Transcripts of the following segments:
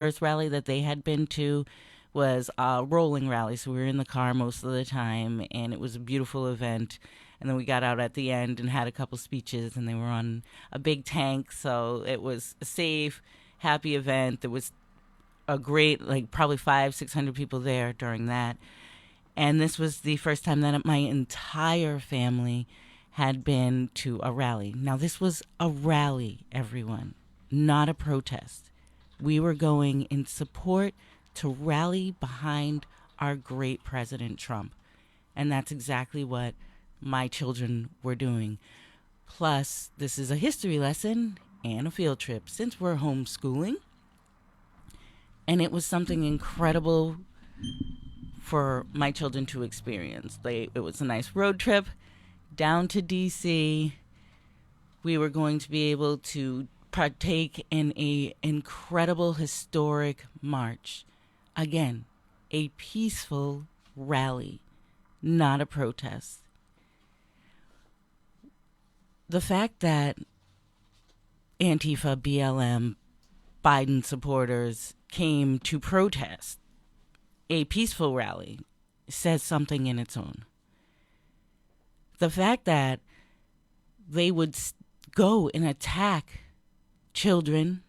first rally that they had been to was a rolling rally. So we were in the car most of the time, and it was a beautiful event. And then we got out at the end and had a couple speeches, and they were on a big tank. So it was a safe, happy event. There was a great, like probably 600 people there during that. And this was the first time that my entire family had been to a rally. Now, this was a rally, everyone, not a protest. We were going in support to rally behind our great President Trump. And that's exactly what my children were doing. Plus, this is a history lesson and a field trip since we're homeschooling. And it was something incredible for my children to experience. It was a nice road trip down to DC. We were going to be able to partake in a incredible historic march. Again, a peaceful rally, not a protest. The fact that Antifa, BLM, Biden supporters came to protest a peaceful rally says something in its own. The fact that they would go and attack children,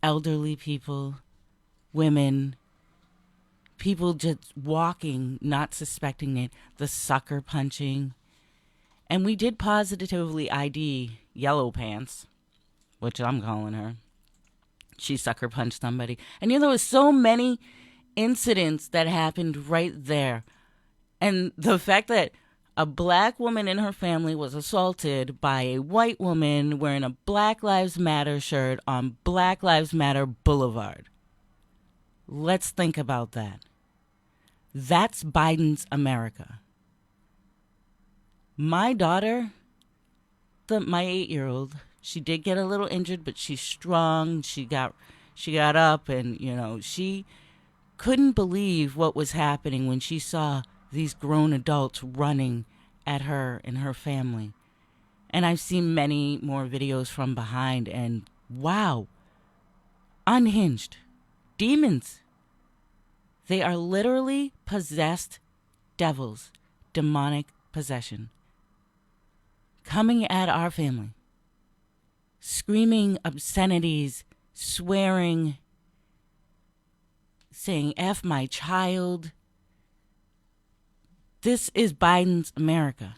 elderly people, women, people just walking, not suspecting it, the sucker punching. And we did positively ID Yellow Pants, which I'm calling her. She sucker punched somebody. And there was so many incidents that happened right there. And the fact that a black woman in her family was assaulted by a white woman wearing a Black Lives Matter shirt on Black Lives Matter Boulevard. Let's think about that. That's Biden's America. My daughter, my 8-year-old, she did get a little injured, but she's strong. She got up and, she couldn't believe what was happening when she saw these grown adults running at her and her family. And I've seen many more videos from behind, and wow, unhinged. Demons. They are literally possessed devils, demonic possession, coming at our family, screaming obscenities, swearing, saying F my child. This is Biden's America.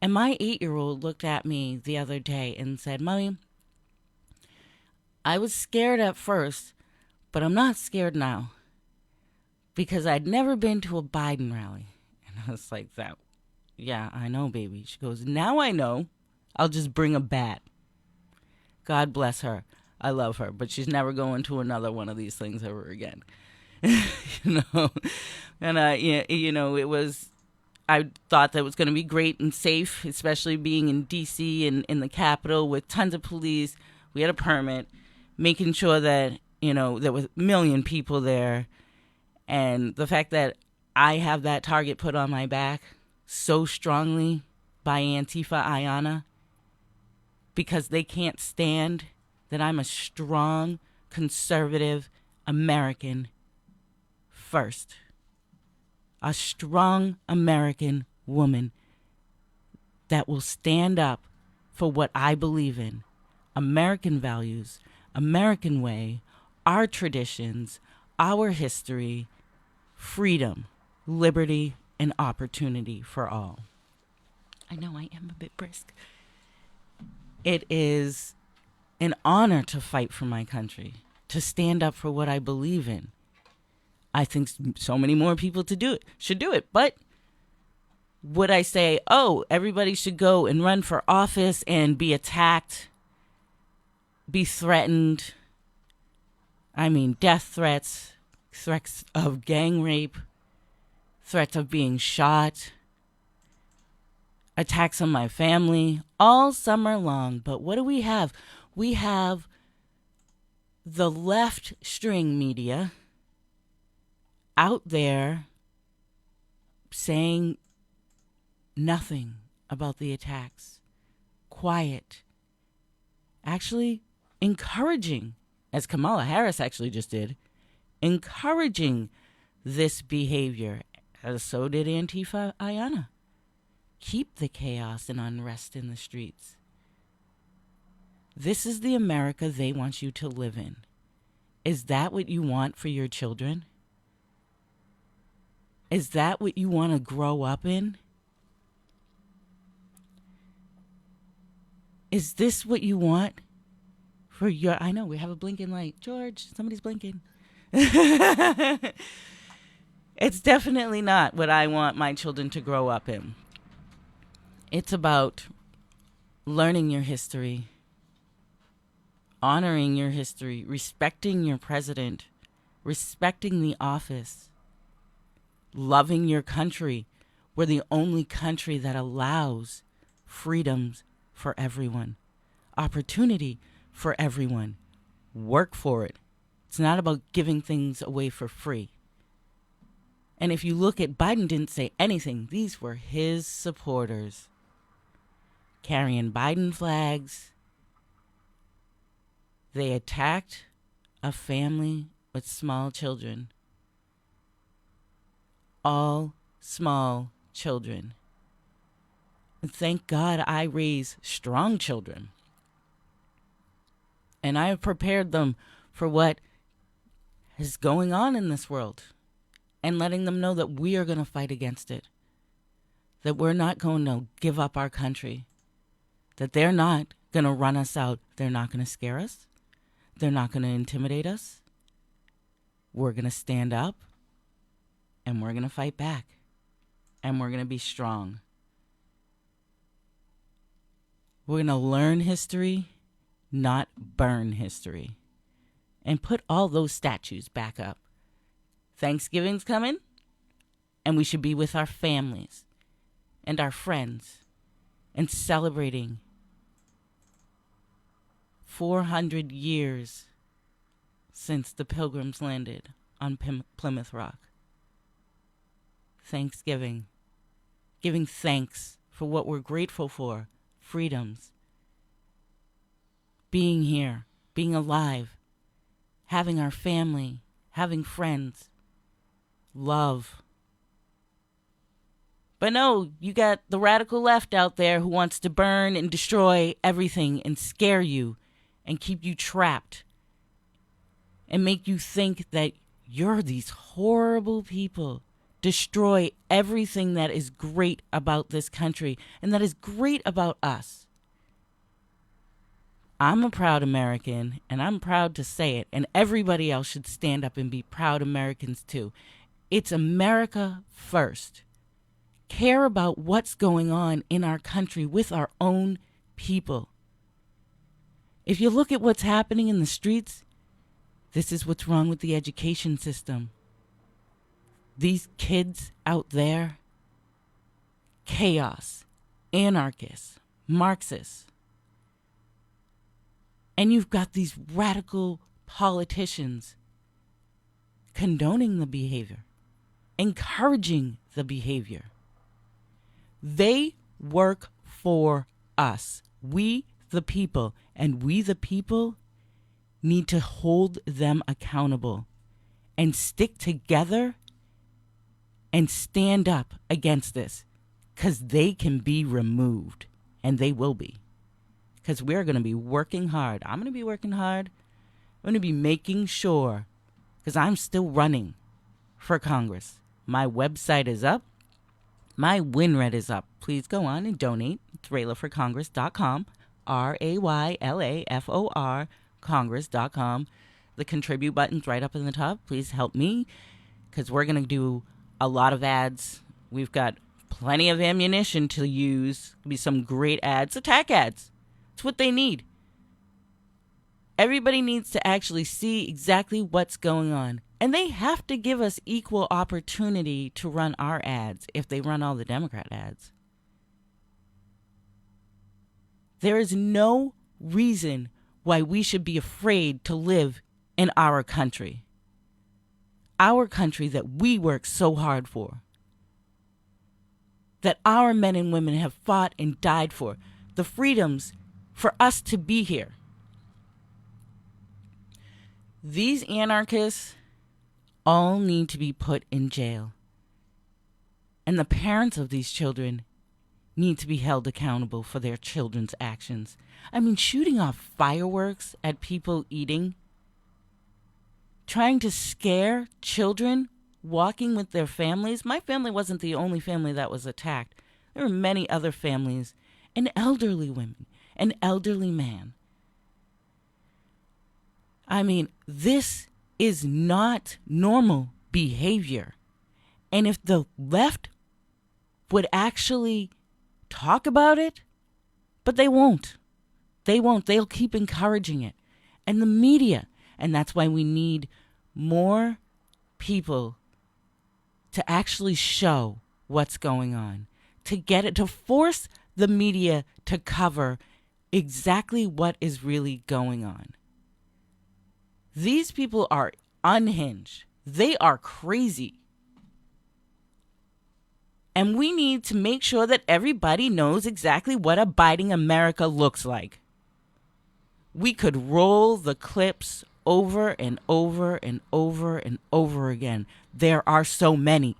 And my 8-year-old looked at me the other day and said, Mommy, I was scared at first, but I'm not scared now because I'd never been to a Biden rally. And I was like, that, yeah, I know, baby. She goes, now I know. I'll just bring a bat. God bless her. I love her, but she's never going to another one of these things ever again. And it was, I thought that was going to be great and safe, especially being in DC and in the Capitol with tons of police. We had a permit, making sure that, there was a million people there. And the fact that I have that target put on my back so strongly by Antifa Ayana, because they can't stand that I'm a strong, conservative American first. A strong American woman that will stand up for what I believe in. American values, American way, our traditions, our history, freedom, liberty, and opportunity for all. I know I am a bit brisk. It is an honor to fight for my country, to stand up for what I believe in. I think so many more people should do it. But would I say, oh, everybody should go and run for office and be attacked, be threatened? I mean, death threats, threats of gang rape, threats of being shot, attacks on my family all summer long. But what do we have? We have the left string media out there saying nothing about the attacks. Quiet. Actually encouraging, as Kamala Harris actually just did, encouraging this behavior. So did Antifa Ayana. Keep the chaos and unrest in the streets. This is the America they want you to live in. Is that what you want for your children? Is that what you want to grow up in? Is this what you want for your... I know, we have a blinking light. George, somebody's blinking. It's definitely not what I want my children to grow up in. It's about learning your history, honoring your history, respecting your president, respecting the office, loving your country. We're the only country that allows freedoms for everyone, opportunity for everyone. Work for it. It's not about giving things away for free. And if you look at Biden, didn't say anything. These were his supporters carrying Biden flags. They attacked a family with small children. All small children. And thank God I raise strong children. And I have prepared them for what is going on in this world. And letting them know that we are going to fight against it. That we're not going to give up our country. That they're not going to run us out. They're not going to scare us. They're not going to intimidate us. We're going to stand up. And we're going to fight back. And we're going to be strong. We're going to learn history, not burn history. And put all those statues back up. Thanksgiving's coming, and we should be with our families and our friends and celebrating 400 years since the Pilgrims landed on Plymouth Rock. Thanksgiving, giving thanks for what we're grateful for, freedoms, being here, being alive, having our family, having friends, love. But no, you got the radical left out there who wants to burn and destroy everything and scare you and keep you trapped and make you think that you're these horrible people. Destroy everything that is great about this country and that is great about us. I'm a proud American, and I'm proud to say it, and everybody else should stand up and be proud Americans too. It's America first. Care about what's going on in our country with our own people. If you look at what's happening in the streets, this is what's wrong with the education system. These kids out there, chaos, anarchists, Marxists. And you've got these radical politicians condoning the behavior, encouraging the behavior. They work for us, we the people, and we the people need to hold them accountable and stick together and stand up against this, because they can be removed, and they will be, because we're going to be working hard. I'm going to be working hard. I'm going to be making sure, because I'm still running for Congress. My website is up. My WinRed is up. Please go on and donate. It's RaylaForCongress.com. RaylaFor Congress.com. The contribute button's right up in the top. Please help me, because we're going to do a lot of ads. We've got plenty of ammunition to use. Be some great ads. Attack ads. It's what they need. Everybody needs to actually see exactly what's going on. And they have to give us equal opportunity to run our ads if they run all the Democrat ads. There is no reason why we should be afraid to live in our country. Our country that we work so hard for. That our men and women have fought and died for. The freedoms for us to be here. These anarchists all need to be put in jail. And the parents of these children need to be held accountable for their children's actions. I mean, shooting off fireworks at people eating, trying to scare children walking with their families. My family wasn't the only family that was attacked. There were many other families, and elderly women, an elderly man. I mean, this is not normal behavior. And if the left would actually talk about it, but they won't. They won't. They'll keep encouraging it. And the media, and that's why we need more people to actually show what's going on, to get it, to force the media to cover exactly what is really going on. These people are unhinged. They are crazy. And we need to make sure that everybody knows exactly what abiding America looks like. We could roll the clips over and over and over and over again. There are so many.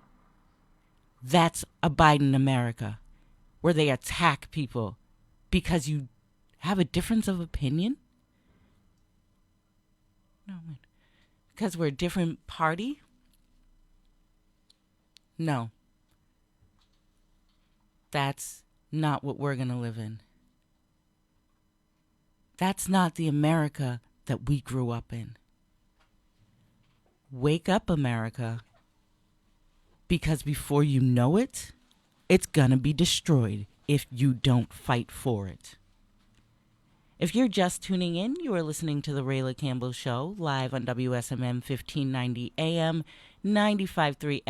That's abiding America, where they attack people because you have a difference of opinion. No, because we're a different party. No. That's not what we're going to live in. That's not the America that we grew up in. Wake up, America. Because before you know it, it's going to be destroyed if you don't fight for it. If you're just tuning in, you are listening to the Rayla Campbell Show, live on WSMM 1590 AM, 95.3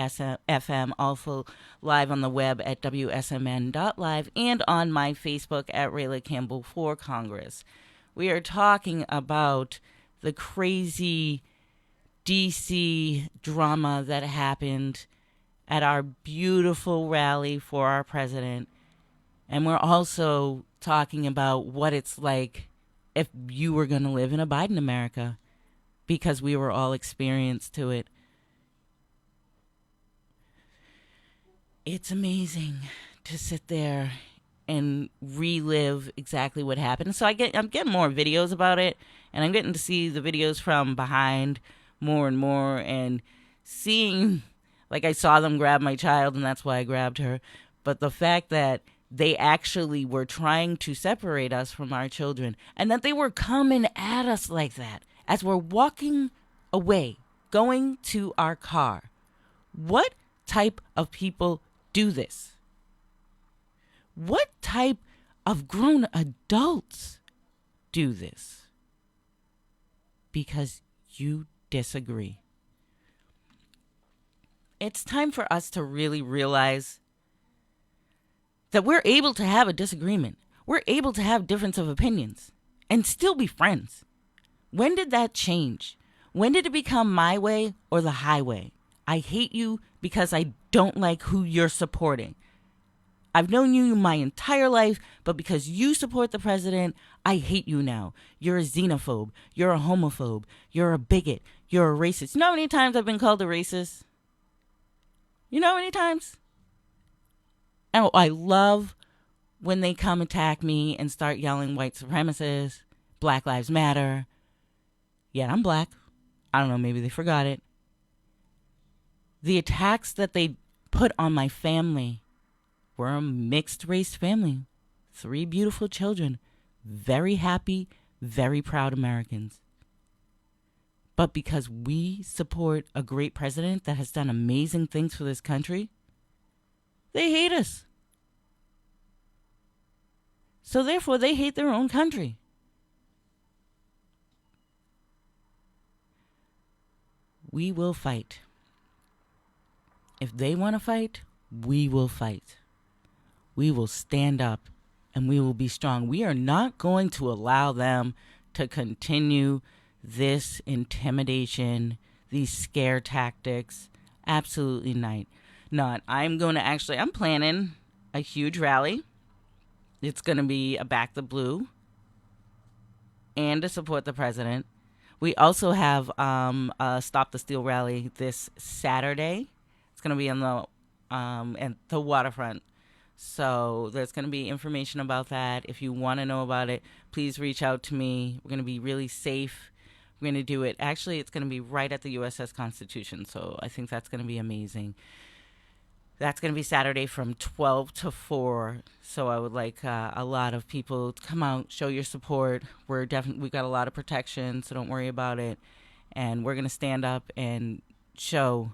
FM, also live on the web at WSMN.live, and on my Facebook at Rayla Campbell for Congress. We are talking about the crazy DC drama that happened at our beautiful rally for our president. And we're also talking about what it's like if you were going to live in a Biden America, because we were all experienced to it. It's amazing to sit there and relive exactly what happened. So I'm getting more videos about it, and I'm getting to see the videos from behind more and more, and seeing, like, I saw them grab my child, and that's why I grabbed her. But the fact that they actually were trying to separate us from our children, and that they were coming at us like that as we're walking away, going to our car. What type of people do this? What type of grown adults do this? Because you disagree. It's time for us to really realize that we're able to have a disagreement. We're able to have difference of opinions and still be friends. When did that change? When did it become my way or the highway? I hate you because I don't like who you're supporting. I've known you my entire life, but because you support the president, I hate you now. You're a xenophobe. You're a homophobe. You're a bigot. You're a racist. You know how many times I've been called a racist? You know how many times? Oh, I love when they come attack me and start yelling white supremacists, Black Lives Matter. Yeah, I'm black. I don't know, maybe they forgot it. The attacks that they put on my family were a mixed race family. 3 beautiful children. Very happy, very proud Americans. But because we support a great president that has done amazing things for this country, they hate us. So therefore, they hate their own country. We will fight. If they want to fight, we will fight. We will stand up and we will be strong. We are not going to allow them to continue this intimidation, these scare tactics. Absolutely not. I'm planning a huge rally. It's going to be a Back the Blue and to support the president. We also have a Stop the Steal rally this Saturday. It's going to be on at the waterfront. So there's going to be information about that. If you want to know about it, please reach out to me. We're going to be really safe. We're going to do it. Actually, it's going to be right at the USS Constitution. So I think that's going to be amazing. That's going to be Saturday from 12 to 4. So I would like a lot of people to come out, show your support. We got a lot of protection, so don't worry about it. And we're going to stand up and show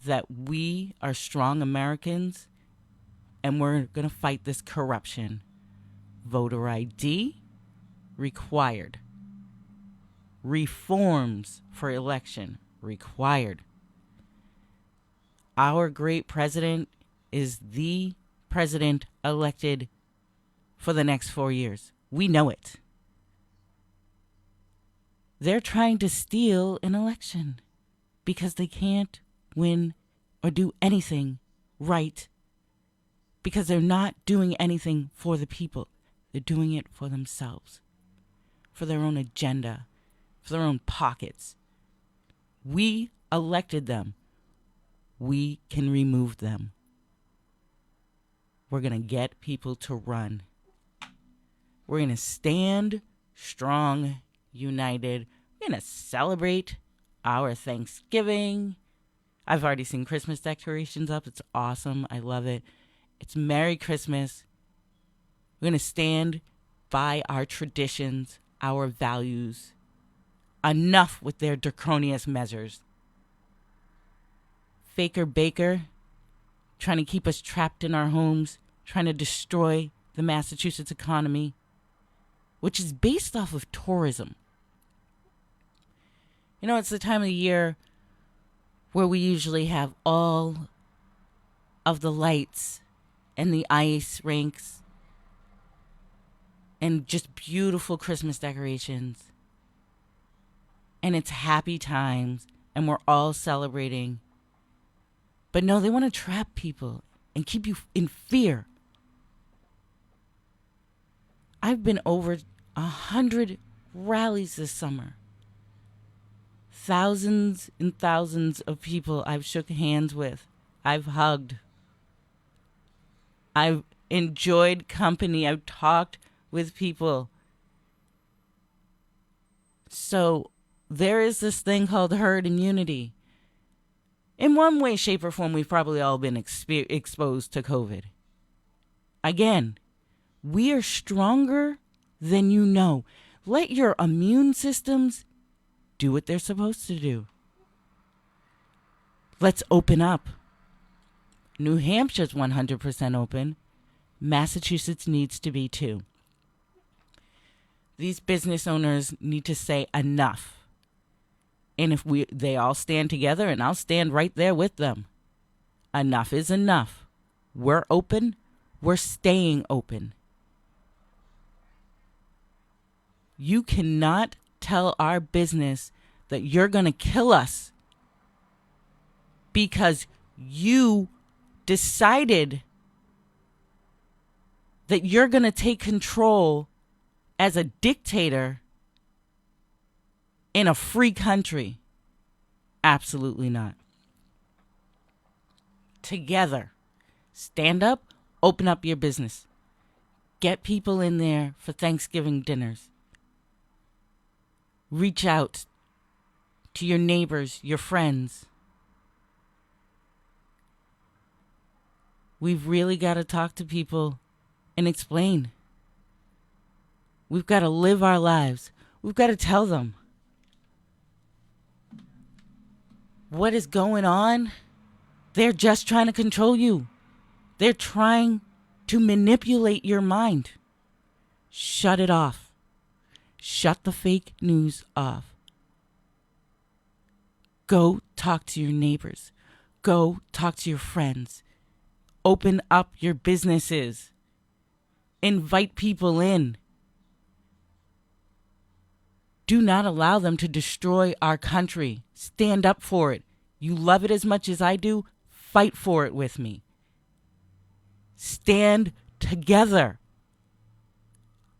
that we are strong Americans, and we're going to fight this corruption. Voter ID required. Reforms for election required. Our great president is the president elected for the next 4 years. We know it. They're trying to steal an election because they can't win or do anything right, because they're not doing anything for the people. They're doing it for themselves, for their own agenda, for their own pockets. We elected them. We can remove them. We're going to get people to run. We're going to stand strong, united. We're going to celebrate our Thanksgiving. I've already seen Christmas decorations up. It's awesome. I love it. It's Merry Christmas. We're going to stand by our traditions, our values. Enough with their draconian measures. Faker Baker, trying to keep us trapped in our homes, trying to destroy the Massachusetts economy, which is based off of tourism. You know, it's the time of the year where we usually have all of the lights and the ice rinks and just beautiful Christmas decorations. And it's happy times, and we're all celebrating. But no, they want to trap people and keep you in fear. I've been over 100 rallies this summer. Thousands and thousands of people I've shook hands with. I've hugged. I've enjoyed company. I've talked with people. So there is this thing called herd immunity. In one way, shape, or form, we've probably all been exposed to COVID. Again, we are stronger than you know. Let your immune systems do what they're supposed to do. Let's open up. New Hampshire's 100% open. Massachusetts needs to be too. These business owners need to say enough. And if they all stand together, and I'll stand right there with them. Enough is enough. We're open. We're staying open. You cannot tell our business that you're going to kill us because you decided that you're going to take control as a dictator in a free country. Absolutely not. Together, stand up, open up your business. Get people in there for Thanksgiving dinners. Reach out to your neighbors, your friends. We've really got to talk to people and explain. We've got to live our lives. We've got to tell them what is going on. They're just trying to control you. They're trying to manipulate your mind. Shut it off. Shut the fake news off. Go talk to your neighbors. Go talk to your friends. Open up your businesses. Invite people in. Do not allow them to destroy our country. Stand up for it. You love it as much as I do. Fight for it with me. Stand together.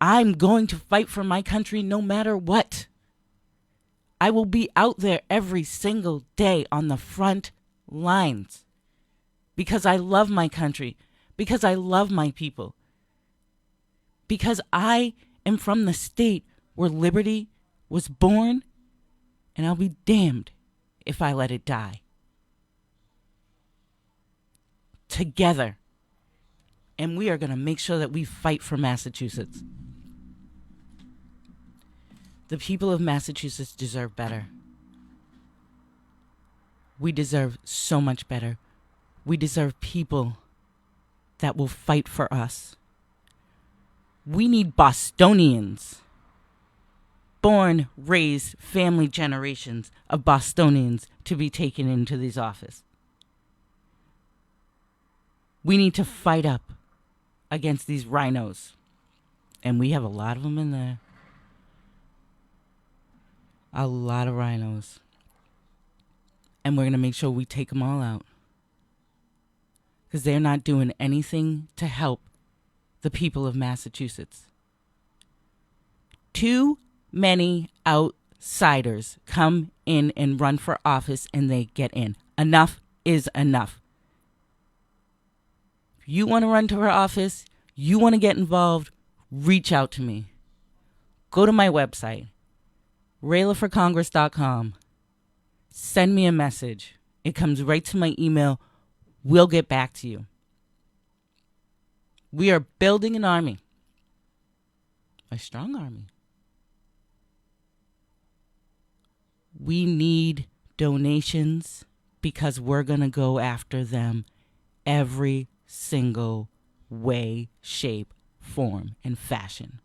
I'm going to fight for my country no matter what. I will be out there every single day on the front lines because I love my country, because I love my people, because I am from the state where liberty was born, and I'll be damned if I let it die. Together. And we are going to make sure that we fight for Massachusetts. The people of Massachusetts deserve better. We deserve so much better. We deserve people that will fight for us. We need Bostonians. Born, raised, family generations of Bostonians to be taken into this office. We need to fight up against these rhinos. And we have a lot of them in there. A lot of rhinos. And we're going to make sure we take them all out. Because they're not doing anything to help the people of Massachusetts. Too many outsiders come in and run for office and they get in. Enough is enough. If you want to run for office, you want to get involved, reach out to me. Go to my website, RaylaForCongress.com. Send me a message. It comes right to my email. We'll get back to you. We are building an army. A strong army. We need donations because we're going to go after them every single way, shape, form, and fashion.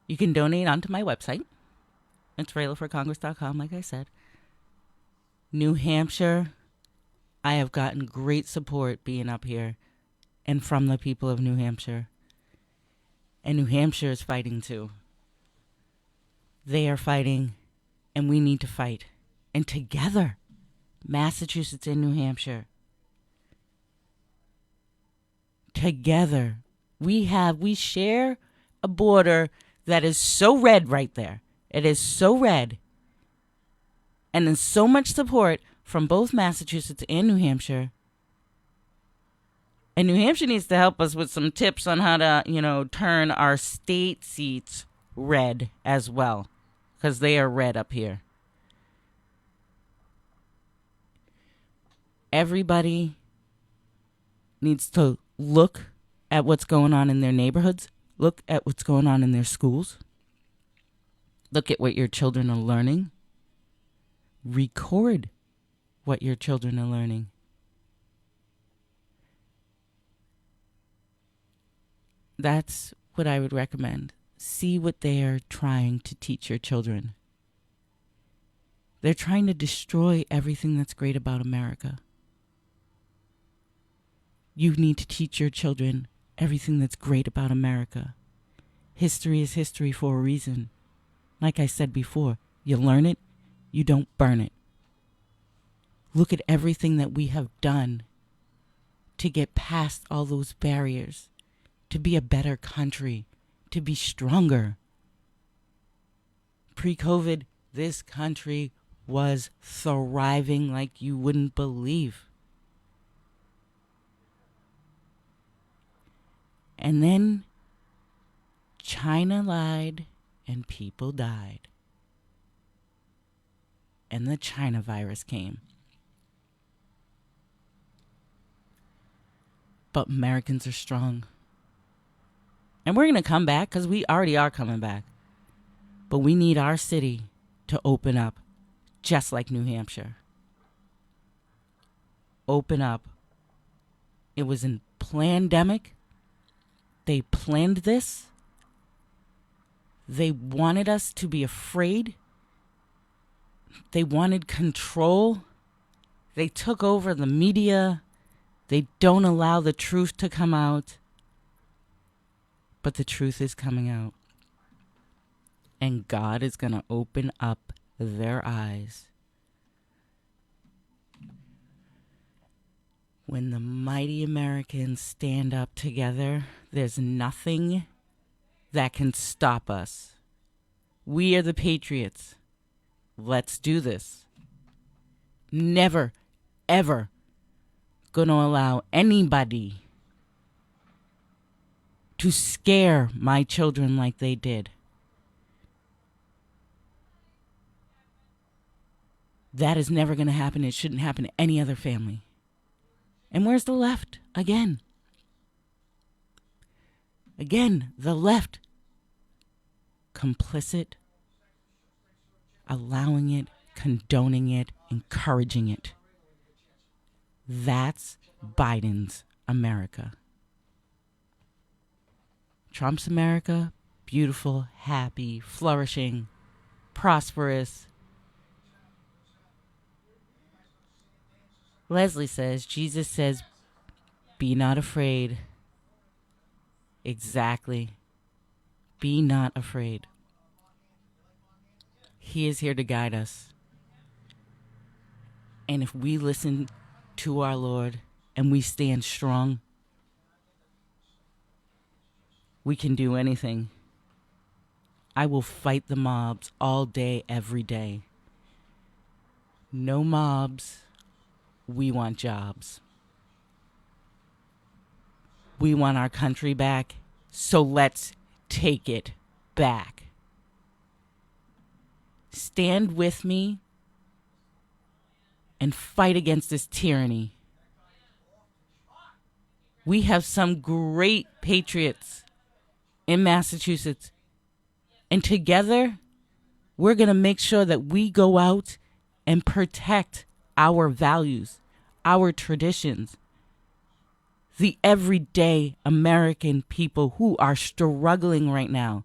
You can donate onto my website. It's RaylaForCongress.com, like I said. New Hampshire, I have gotten great support being up here and from the people of New Hampshire. And New Hampshire is fighting too. They are fighting, and we need to fight. And together, Massachusetts and New Hampshire, together, we share a border that is so red right there. It is so red. And there's so much support from both Massachusetts and New Hampshire. And New Hampshire needs to help us with some tips on how to, turn our state seats red as well. Because they are red up here. Everybody needs to look at what's going on in their neighborhoods. Look at what's going on in their schools. Look at what your children are learning. Record what your children are learning. That's what I would recommend. See what they are trying to teach your children. They're trying to destroy everything that's great about America. You need to teach your children everything that's great about America. History is history for a reason. Like I said before, you learn it, you don't burn it. Look at everything that we have done to get past all those barriers, to be a better country, to be stronger. Pre-COVID, this country was thriving like you wouldn't believe. And then China lied and people died. And the China virus came. But Americans are strong. And we're going to come back because we already are coming back. But we need our city to open up just like New Hampshire. Open up. It was in pandemic. They planned this. They wanted us to be afraid. They wanted control. They took over the media. They don't allow the truth to come out. But the truth is coming out. And God is going to open up their eyes. When the mighty Americans stand up together, there's nothing that can stop us. We are the patriots. Let's do this. Never, ever gonna allow anybody to scare my children like they did. That is never gonna happen. It shouldn't happen to any other family. And where's the left? Again, the left. Complicit, allowing it, condoning it, encouraging it. That's Biden's America. Trump's America, beautiful, happy, flourishing, prosperous. Leslie says, Jesus says, be not afraid. Exactly. Be not afraid. He is here to guide us. And if we listen to our Lord and we stand strong, we can do anything. I will fight the mobs all day, every day. No mobs. We want jobs. We want our country back, so let's take it back. Stand with me and fight against this tyranny. We have some great patriots in Massachusetts, and together we're going to make sure that we go out and protect our values, our traditions, the everyday American people who are struggling right now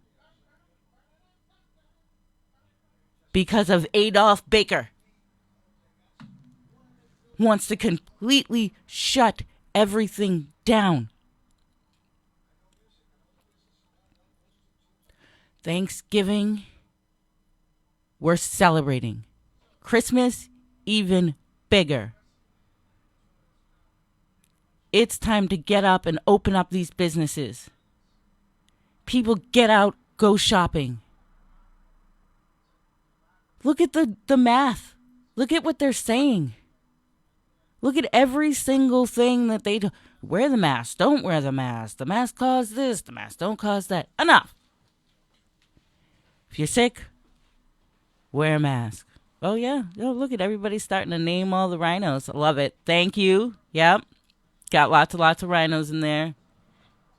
because of Adolf Baker wants to completely shut everything down. Thanksgiving, we're celebrating. Christmas, even bigger. It's time to get up and open up these businesses. People get out, go shopping. Look at the math. Look at what they're saying. Look at every single thing that they do. Wear the mask, don't wear the mask. The mask cause this, the mask don't cause that. Enough. If you're sick, wear a mask. Oh, yeah. Oh, look at everybody starting to name all the rhinos. I love it. Thank you. Yep. Got lots of rhinos in there.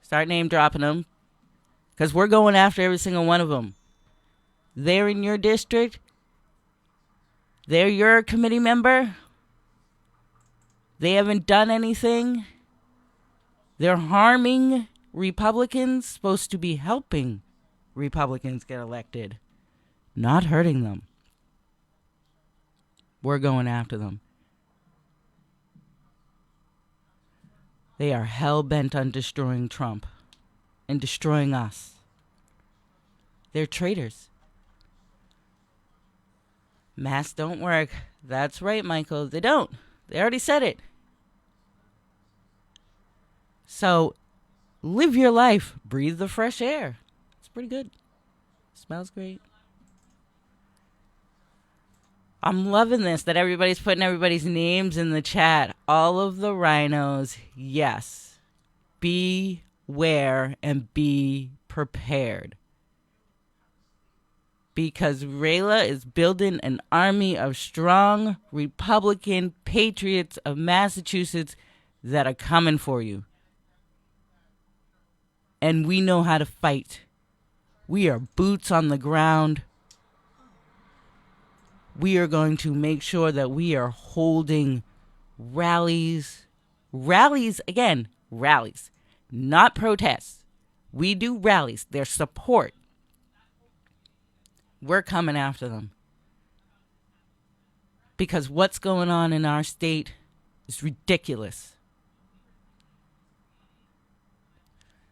Start name dropping them. Because we're going after every single one of them. They're in your district. They're your committee member. They haven't done anything. They're harming Republicans, supposed to be helping Republicans get elected, not hurting them. We're going after them. They are hell-bent on destroying Trump and destroying us. They're traitors. Masks don't work. That's right, Michael. They don't. They already said it. So, live your life. Breathe the fresh air. It's pretty good. Smells great. I'm loving this, that everybody's putting everybody's names in the chat. All of the rhinos, yes. Beware and be prepared. Because Rayla is building an army of strong Republican patriots of Massachusetts that are coming for you. And we know how to fight. We are boots on the ground. We are going to make sure that we are holding rallies. Rallies, again, rallies, not protests. We do rallies. They're support. We're coming after them. Because what's going on in our state is ridiculous.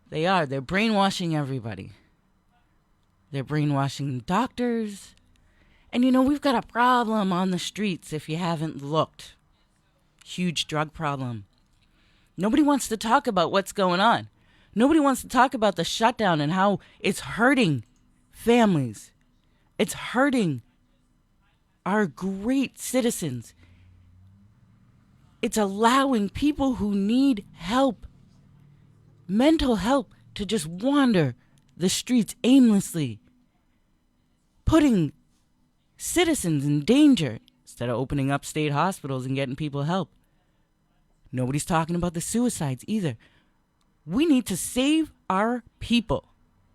They're brainwashing everybody. They're brainwashing doctors. And you know, we've got a problem on the streets if you haven't looked. Huge drug problem. Nobody wants to talk about what's going on. Nobody wants to talk about the shutdown and how it's hurting families. It's hurting our great citizens. It's allowing people who need help, mental help, to just wander the streets aimlessly, putting citizens in danger instead of opening up state hospitals and getting people help. Nobody's talking about the suicides either. We need to save our people.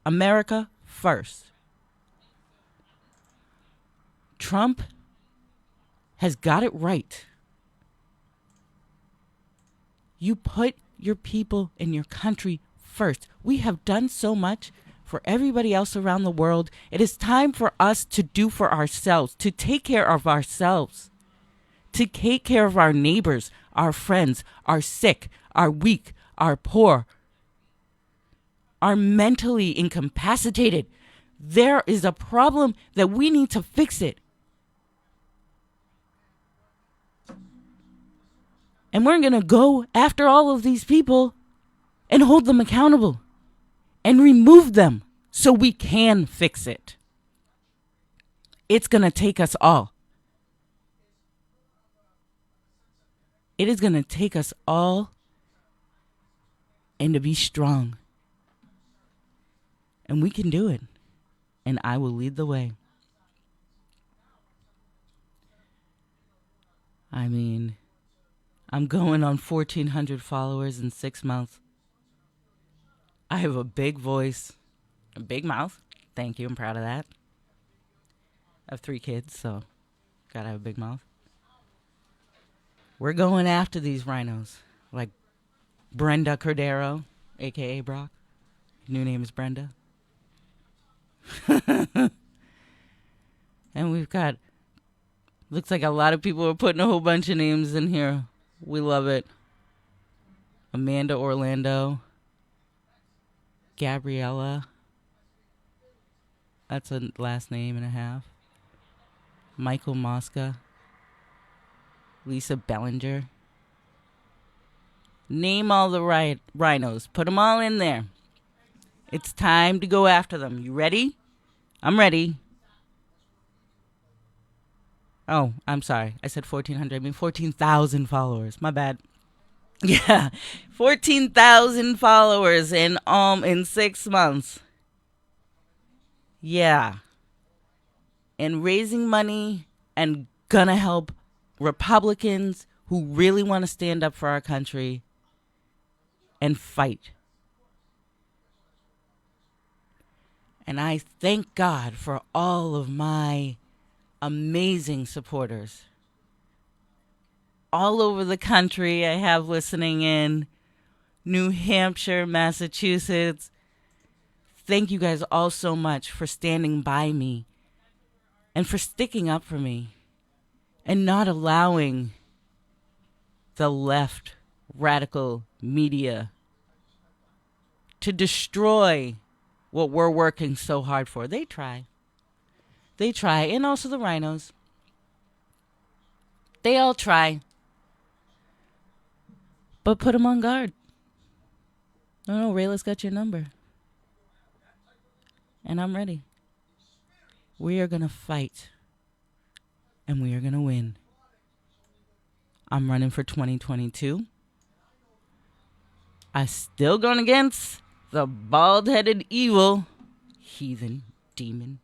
America first. Trump has got it right. You put your people and your country first. We have done so much for everybody else around the world. It is time for us to do for ourselves, to take care of ourselves, to take care of our neighbors, our friends, our sick, our weak, our poor, our mentally incapacitated. There is a problem that we need to fix it. And we're going to go after all of these people and hold them accountable and remove them so we can fix it. It's going to take us all. It is going to take us all, and to be strong. And we can do it. And I will lead the way. I mean, I'm going on 1,400 followers in 6 months. I have a big voice, a big mouth. Thank you. I'm proud of that. I have 3 kids, so gotta have a big mouth. We're going after these rhinos, like Brenda Cordero, a.k.a. Brock. New name is Brenda. And we've got, looks like a lot of people are putting a whole bunch of names in here. We love it. Amanda Orlando. Gabriella. That's a last name and a half. Michael Mosca. Lisa Bellinger. Name all the rhinos. Put them all in there. It's time to go after them. You ready? I'm ready. Oh, I'm sorry. I said 1,400. I mean 14,000 followers. My bad. Yeah, 14,000 followers in 6 months. Yeah. And raising money and gonna help Republicans who really want to stand up for our country and fight. And I thank God for all of my amazing supporters. All over the country I have listening in. New Hampshire, Massachusetts. Thank you guys all so much for standing by me and for sticking up for me and not allowing the left radical media to destroy what we're working so hard for. They try. They try. And also the rhinos. They all try. But put them on guard. No, Rayla's got your number. And I'm ready. We are going to fight. And we are going to win. I'm running for 2022. I'm still going against the bald-headed evil, heathen, demon,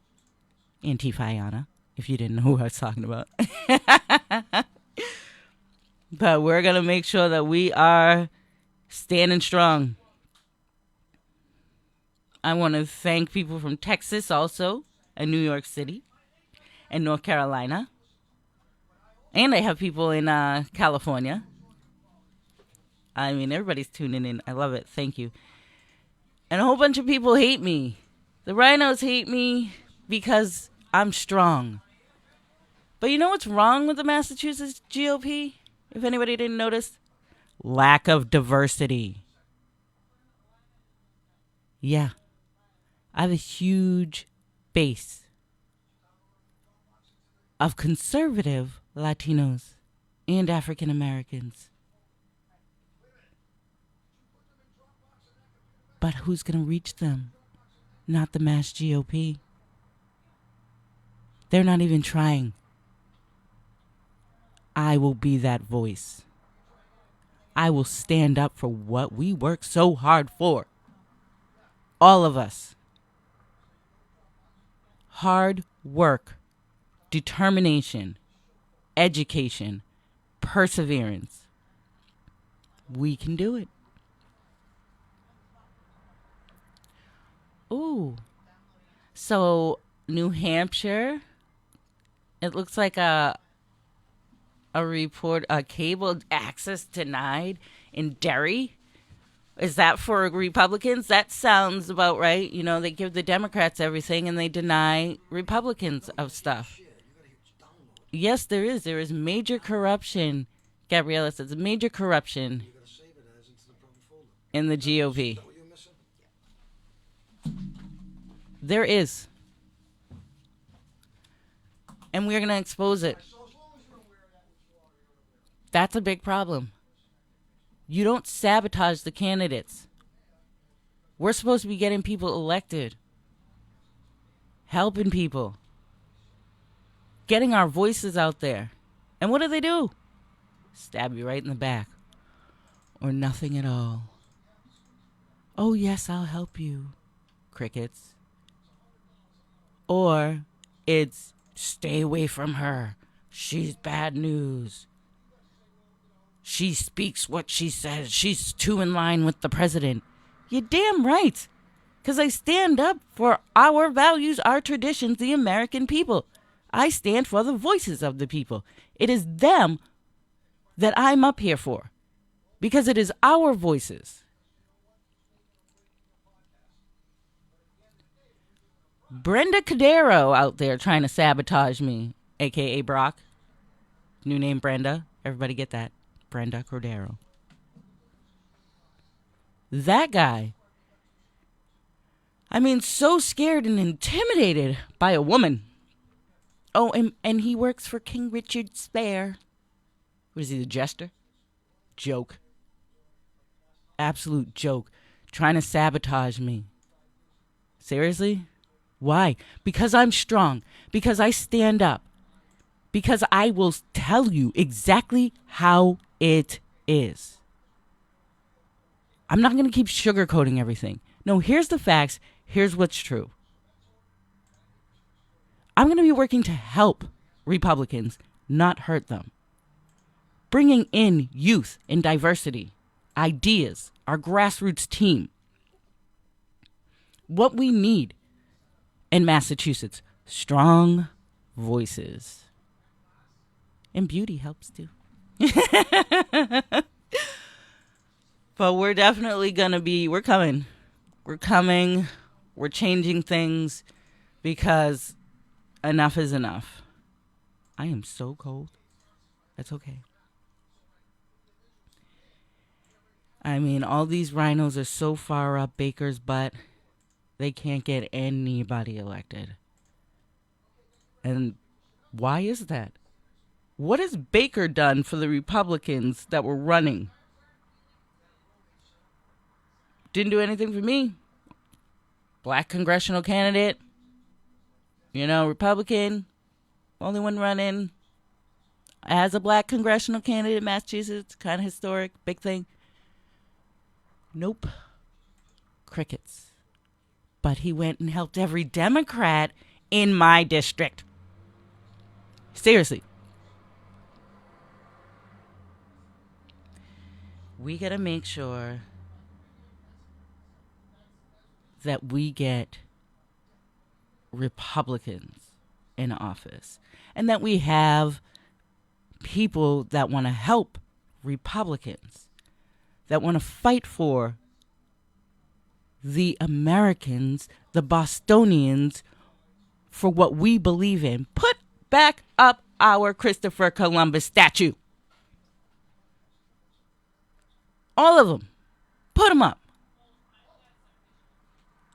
Antifa, if you didn't know who I was talking about. But we're going to make sure that we are standing strong. I want to thank people from Texas also, and New York City, and North Carolina. And I have people in California. I mean, everybody's tuning in. I love it. Thank you. And a whole bunch of people hate me. The rhinos hate me because I'm strong. But you know what's wrong with the Massachusetts GOP? If anybody didn't notice, lack of diversity. Yeah. I have a huge base of conservative Latinos and African Americans. But who's going to reach them? Not the mass GOP. They're not even trying. I will be that voice. I will stand up for what we work so hard for. All of us. Hard work, determination, education, perseverance. We can do it. Ooh. So, New Hampshire, it looks like a report, a cable access denied in Derry. Is that for Republicans? That sounds about right. You know, they give the Democrats everything and they deny Republicans of stuff. Yes, there is. There is major corruption. Gabriella says major corruption in the GOP. There is. And we're going to expose it. That's a big problem. You don't sabotage the candidates. We're supposed to be getting people elected, helping people, getting our voices out there. And what do? Stab you right in the back. Or nothing at all. Oh, yes, I'll help you. Crickets. Or it's stay away from her. She's bad news. She speaks what she says. She's too in line with the president. You're damn right. Because I stand up for our values, our traditions, the American people. I stand for the voices of the people. It is them that I'm up here for. Because it is our voices. Brenda Cordero out there trying to sabotage me, a.k.a. Brock. New name Brenda. Everybody get that. Brenda Cordero. That guy. I mean, so scared and intimidated by a woman. Oh, and he works for King Richard's Fair. What is he, the jester? Joke. Absolute joke. Trying to sabotage me. Seriously? Why? Because I'm strong. Because I stand up. Because I will tell you exactly how it is. I'm not going to keep sugarcoating everything. No, here's the facts. Here's what's true. I'm going to be working to help Republicans, not hurt them. Bringing in youth and diversity, ideas, our grassroots team. What we need in Massachusetts, strong voices. And beauty helps too. But we're definitely going to be, we're coming. We're changing things because enough is enough. I am so cold. That's okay. I mean, all these rhinos are so far up Baker's butt, they can't get anybody elected. And why is that? What has Baker done for the Republicans that were running? Didn't do anything for me. Black congressional candidate. Republican. Only one running. As a black congressional candidate in Massachusetts. Kind of historic. Big thing. Nope. Crickets. But he went and helped every Democrat in my district. Seriously. We got to make sure that we get Republicans in office and that we have people that want to help Republicans, that want to fight for the Americans, the Bostonians, for what we believe in. Put back up our Christopher Columbus statue. All of them. Put them up.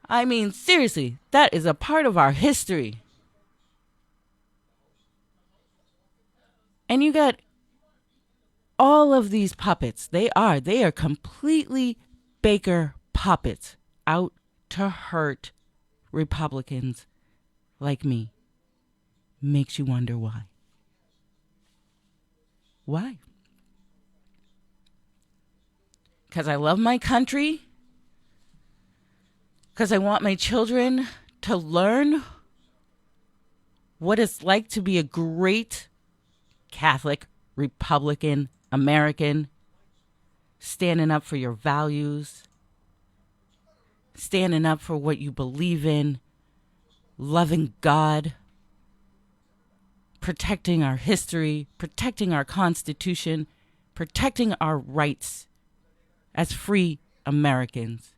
I mean, seriously, that is a part of our history. And you got all of these puppets. They are completely Baker puppets out to hurt Republicans like me. makes you wonder why. Why? Because I love my country. Because I want my children to learn what it's like to be a great Catholic, Republican, American, standing up for your values, standing up for what you believe in, loving God, protecting our history, protecting our Constitution, protecting our rights as free Americans.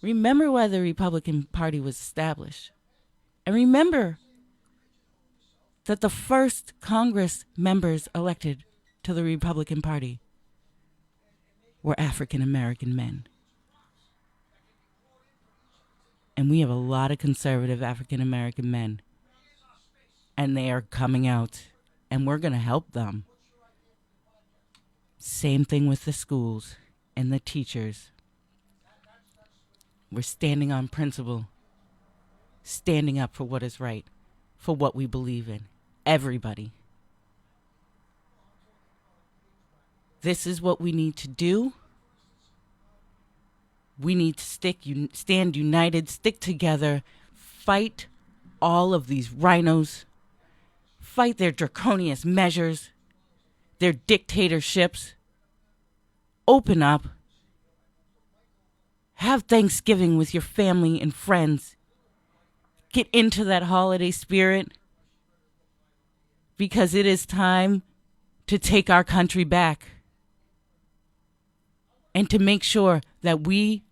Remember why the Republican Party was established. And remember that the first Congress members elected to the Republican Party were African American men. And we have a lot of conservative African American men. And they are coming out. And we're going to help them. Same thing with the schools and the teachers. We're standing on principle, standing up for what is right, for what we believe in. Everybody. This is what we need to do. We need to stand united, stick together, fight all of these rhinos, fight their draconian measures, their dictatorships, open up. Have Thanksgiving with your family and friends. Get into that holiday spirit because it is time to take our country back and to make sure that we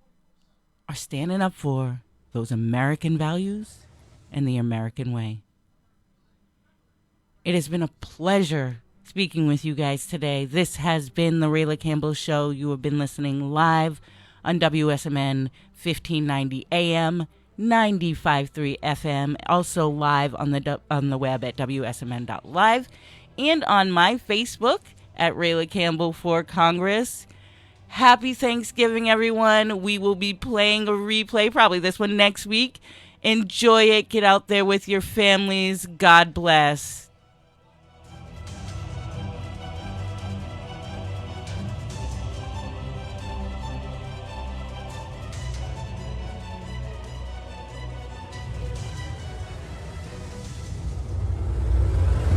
are standing up for those American values and the American way. It has been a pleasure speaking with you guys today. This has been the Rayla Campbell Show. You have been listening live on WSMN 1590 AM, 95.3 FM, also live on the web at WSMN.live, and on my Facebook at Rayla Campbell for Congress. Happy Thanksgiving, everyone. We will be playing a replay, probably this one next week. Enjoy it. Get out there with your families. God bless.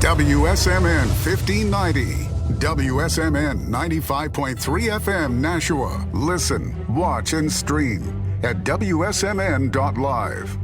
WSMN 1590, WSMN 95.3 FM Nashua. Listen, watch, and stream at WSMN.live.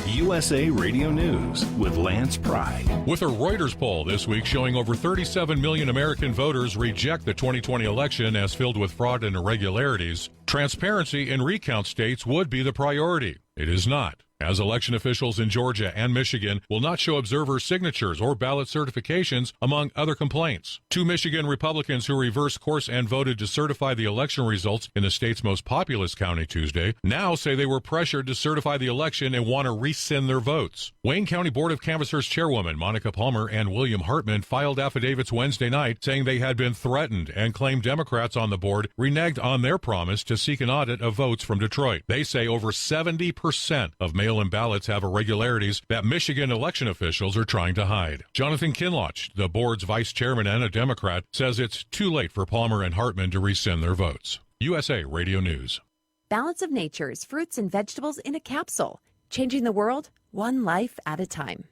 USA Radio News with Lance Pride. With a Reuters poll this week showing over 37 million American voters reject the 2020 election as filled with fraud and irregularities, transparency in recount states would be the priority. It is not, as election officials in Georgia and Michigan will not show observers' signatures or ballot certifications, among other complaints. Two Michigan Republicans who reversed course and voted to certify the election results in the state's most populous county Tuesday now say they were pressured to certify the election and want to rescind their votes. Wayne County Board of Canvassers Chairwoman Monica Palmer and William Hartman filed affidavits Wednesday night saying they had been threatened and claimed Democrats on the board reneged on their promise to seek an audit of votes from Detroit. They say over 70% of mail-in ballots have irregularities that Michigan election officials are trying to hide. Jonathan Kinloch, the board's vice chairman and a Democrat, says it's too late for Palmer and Hartman to rescind their votes. USA Radio News. Balance of Nature's fruits and vegetables in a capsule, changing the world one life at a time.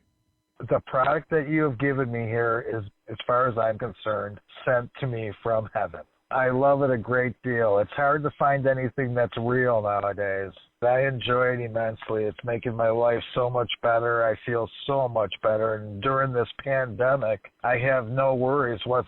The product that you have given me here is, as far as I'm concerned, sent to me from heaven. I love it a great deal. It's hard to find anything that's real nowadays. I enjoy it immensely. It's making my life so much better. I feel so much better. And during this pandemic, I have no worries whatsoever.